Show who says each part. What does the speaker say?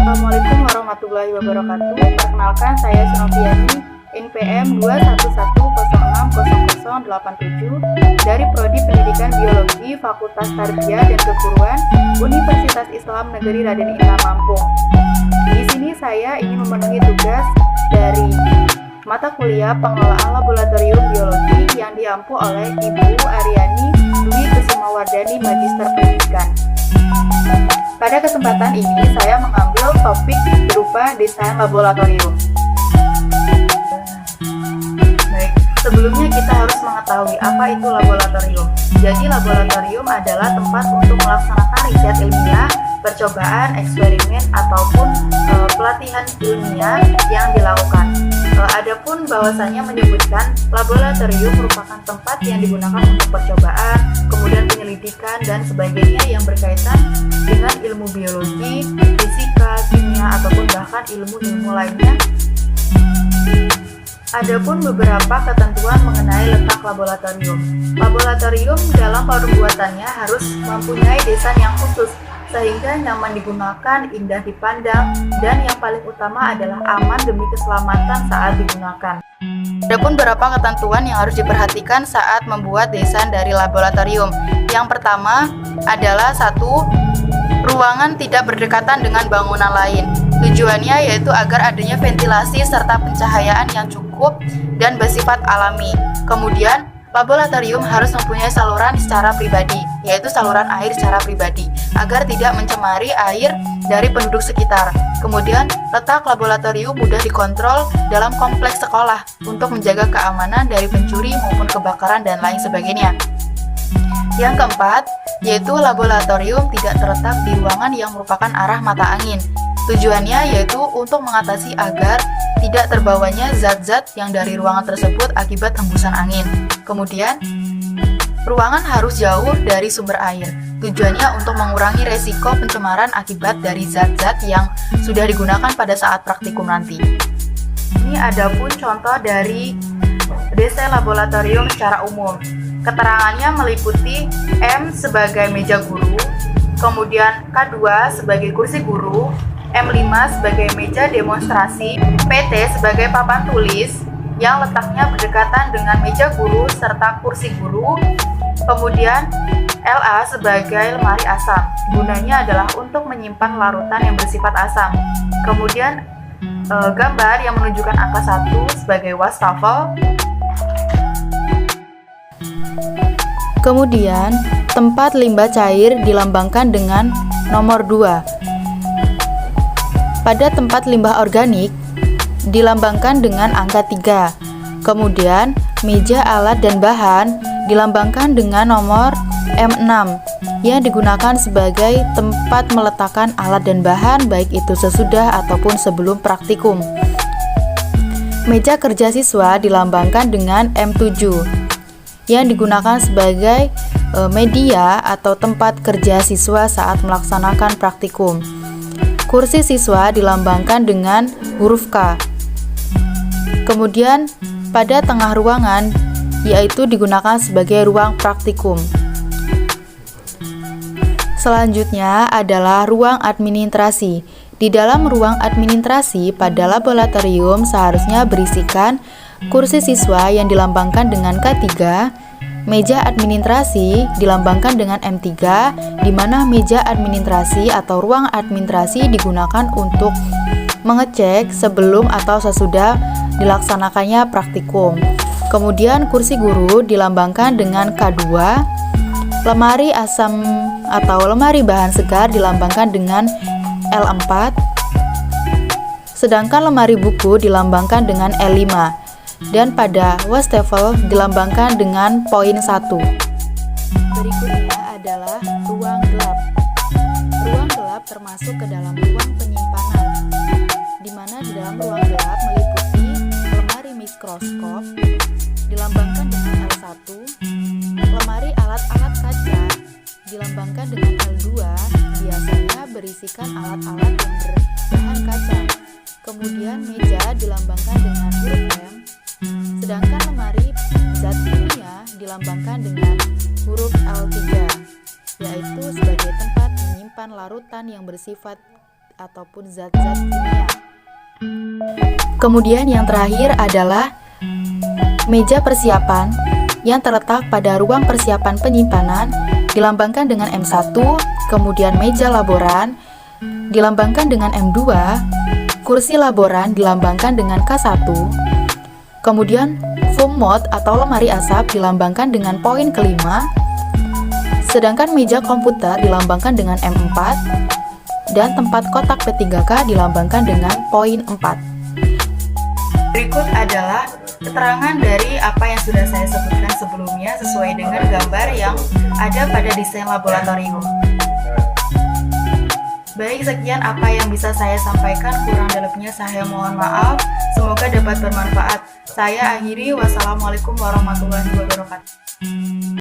Speaker 1: Assalamualaikum warahmatullahi wabarakatuh. Perkenalkan, saya Sunoviani, NPM 211060087 dari Prodi Pendidikan Biologi Fakultas Tarbiyah dan Keguruan Universitas Islam Negeri Raden Indah Lampung. Di sini saya ingin memenuhi tugas dari mata kuliah Pengelolaan Laboratorium Biologi yang diampu oleh Ibu Aryani Dwi Kusumawardani, Magister Pendidikan. Pada kesempatan ini, saya mengambil topik berupa desain laboratorium. Baik, sebelumnya kita harus mengetahui apa itu laboratorium. Jadi, laboratorium adalah tempat untuk melaksanakan riset ilmiah, percobaan, eksperimen, ataupun pelatihan ilmiah yang dilakukan. Adapun bahwasannya menyebutkan laboratorium merupakan tempat yang digunakan untuk percobaan, kemudian penyelidikan dan sebagainya yang berkaitan dengan ilmu biologi, fisika, kimia, ataupun bahkan ilmu-ilmu lainnya. Adapun beberapa ketentuan mengenai letak laboratorium. Laboratorium dalam pembuatannya harus mempunyai desain yang khusus sehingga nyaman digunakan, indah dipandang, dan yang paling utama adalah aman demi keselamatan saat digunakan. Adapun beberapa ketentuan yang harus diperhatikan saat membuat desain dari laboratorium. Yang pertama adalah 1. Ruangan tidak berdekatan dengan bangunan lain. Tujuannya yaitu agar adanya ventilasi serta pencahayaan yang cukup dan bersifat alami. Kemudian, laboratorium harus mempunyai saluran secara pribadi, yaitu saluran air secara pribadi, agar tidak mencemari air dari penduduk sekitar. Kemudian, letak laboratorium mudah dikontrol dalam kompleks sekolah untuk menjaga keamanan dari pencuri maupun kebakaran dan lain sebagainya. Yang keempat, yaitu laboratorium tidak terletak di ruangan yang merupakan arah mata angin. Tujuannya yaitu untuk mengatasi agar tidak terbawanya zat-zat yang dari ruangan tersebut akibat hembusan angin. Kemudian, ruangan harus jauh dari sumber air. Tujuannya untuk mengurangi resiko pencemaran akibat dari zat-zat yang sudah digunakan pada saat praktikum nanti. Ini adapun contoh dari desain laboratorium secara umum. Keterangannya meliputi M sebagai meja guru, kemudian K2 sebagai kursi guru, M5 sebagai meja demonstrasi, PT sebagai papan tulis yang letaknya berdekatan dengan meja guru serta kursi guru, kemudian LA sebagai lemari asam. Gunanya adalah untuk menyimpan larutan yang bersifat asam. Kemudian gambar yang menunjukkan angka 1 sebagai wastafel. Kemudian tempat limbah cair dilambangkan dengan nomor 2. Pada tempat limbah organik dilambangkan dengan angka 3. Kemudian meja alat dan bahan dilambangkan dengan nomor M6 yang digunakan sebagai tempat meletakkan alat dan bahan baik itu sesudah ataupun sebelum praktikum. Meja kerja siswa dilambangkan dengan M7 yang digunakan sebagai media atau tempat kerja siswa saat melaksanakan praktikum. Kursi siswa dilambangkan dengan huruf K. Kemudian pada tengah ruangan yaitu digunakan sebagai ruang praktikum. Selanjutnya adalah ruang administrasi. Di dalam ruang administrasi pada laboratorium seharusnya berisikan kursi siswa yang dilambangkan dengan K3, meja administrasi dilambangkan dengan M3, di mana meja administrasi atau ruang administrasi digunakan untuk mengecek sebelum atau sesudah dilaksanakannya praktikum. Kemudian kursi guru dilambangkan dengan K2, lemari asam atau lemari bahan segar dilambangkan dengan L4, sedangkan lemari buku dilambangkan dengan L5. Dan pada wastafel dilambangkan dengan poin 1. Berikutnya adalah ruang gelap. Ruang gelap termasuk ke dalam ruang penyimpanan, di mana di dalam ruang gelap meliputi lemari mikroskop dilambangkan dengan L1, lemari alat-alat kaca dilambangkan dengan L2, biasanya berisikan alat-alat yang berbahan kaca. Kemudian meja dilambangkan dengan huruf M, sedangkan lemari zat kimia dilambangkan dengan huruf L3, yaitu sebagai tempat menyimpan larutan yang bersifat ataupun zat-zat kimia. Kemudian yang terakhir adalah meja persiapan yang terletak pada ruang persiapan penyimpanan dilambangkan dengan M1, kemudian meja laboran dilambangkan dengan M2, kursi laboran dilambangkan dengan K1, kemudian foam mode atau lemari asap dilambangkan dengan poin kelima, sedangkan meja komputer dilambangkan dengan M4, dan tempat kotak P3K dilambangkan dengan poin 4. Berikut adalah keterangan dari apa yang sudah saya sebutkan sebelumnya sesuai dengan gambar yang ada pada desain laboratorium. Baik, sekian apa yang bisa saya sampaikan, kurang lebihnya saya mohon maaf. Semoga dapat bermanfaat. Saya akhiri, wassalamualaikum warahmatullahi wabarakatuh.